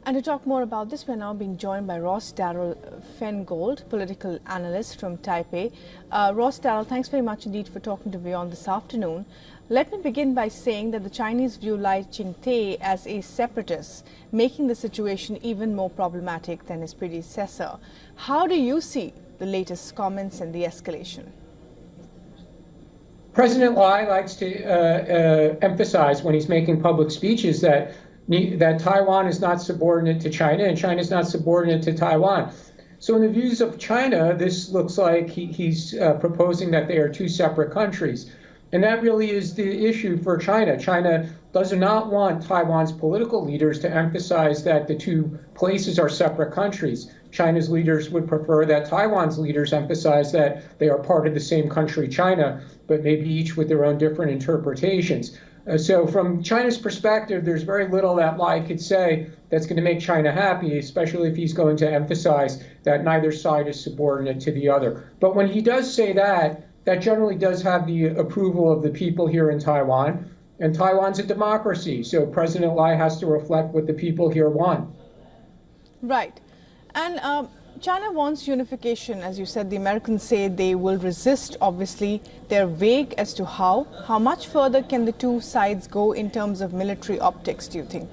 And to talk more about this, we're now being joined by Ross Darrell Feingold, political analyst from Taipei. Ross Darrell, thanks very much indeed for talking to WION this afternoon. Let me begin by saying that the Chinese view Lai Ching-te as a separatist, making the situation even more problematic than his predecessor. How do you see the latest comments and the escalation? President Lai likes to emphasize when he's making public speeches that Taiwan is not subordinate to China and China is not subordinate to Taiwan. So in the views of China, this looks like he's proposing that they are two separate countries. And that really is the issue for China. China does not want Taiwan's political leaders to emphasize that the two places are separate countries. China's leaders would prefer that Taiwan's leaders emphasize that they are part of the same country, China, but maybe each with their own different interpretations. So from China's perspective, there's very little that Lai could say that's going to make China happy, especially if he's going to emphasize that neither side is subordinate to the other. But when he does say that, that generally does have the approval of the people here in Taiwan. And Taiwan's a democracy, so President Lai has to reflect what the people here want. Right. And China wants unification. As you said, the Americans say they will resist. Obviously, they're vague as to how. How much further can the two sides go in terms of military optics, do you think?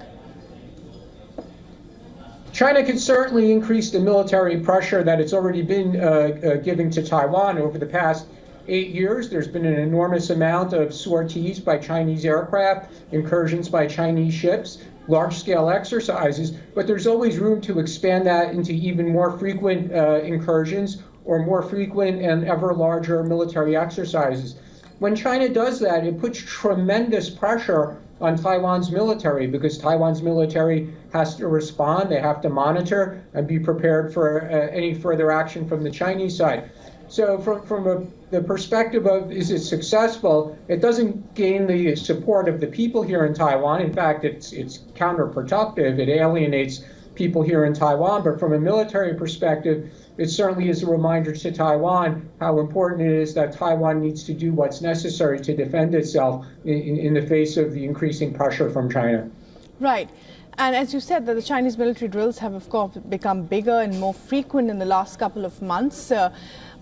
China can certainly increase the military pressure that it's already been giving to Taiwan over the past 8 years. There's been an enormous amount of sorties by Chinese aircraft, incursions by Chinese ships, large-scale exercises, but there's always room to expand that into even more frequent incursions or more frequent and ever larger military exercises. When China does that, it puts tremendous pressure on Taiwan's military because Taiwan's military has to respond, they have to monitor and be prepared for any further action from the Chinese side. So from the perspective of is it successful, it doesn't gain the support of the people here in Taiwan. In fact, it's counterproductive. It alienates people here in Taiwan. But from a military perspective, it certainly is a reminder to Taiwan how important it is that Taiwan needs to do what's necessary to defend itself in the face of the increasing pressure from China. Right. And as you said, that the Chinese military drills have, of course, become bigger and more frequent in the last couple of months.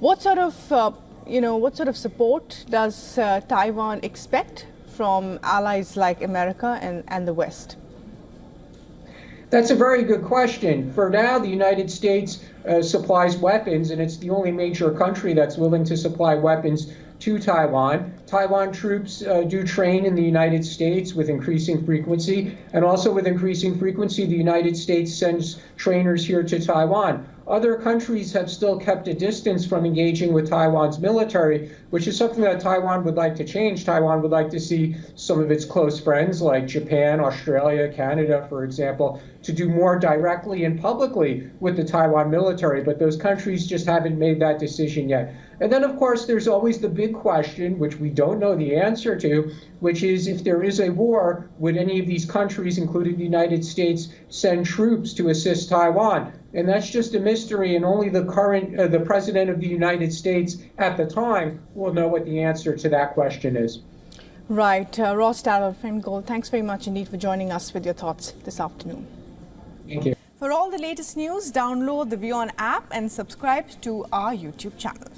What sort of support does Taiwan expect from allies like America and the West? That's a very good question. For now, the United States supplies weapons, and it's the only major country that's willing to supply weapons to Taiwan. Taiwan troops do train in the United States with increasing frequency, and also with increasing frequency, the United States sends trainers here to Taiwan. Other countries have still kept a distance from engaging with Taiwan's military, which is something that Taiwan would like to change. Taiwan would like to see some of its close friends like Japan, Australia, Canada, for example, to do more directly and publicly with the Taiwan military, but those countries just haven't made that decision yet. And then, of course, there's always the big question, which we don't know the answer to, which is if there is a war, would any of these countries, including the United States, send troops to assist Taiwan? And that's just a mystery, and only the president of the United States at the time will know what the answer to that question is. Right. Ross Darrell Feingold, thanks very much indeed for joining us with your thoughts this afternoon. Thank you. For all the latest news, download the WION app and subscribe to our YouTube channel.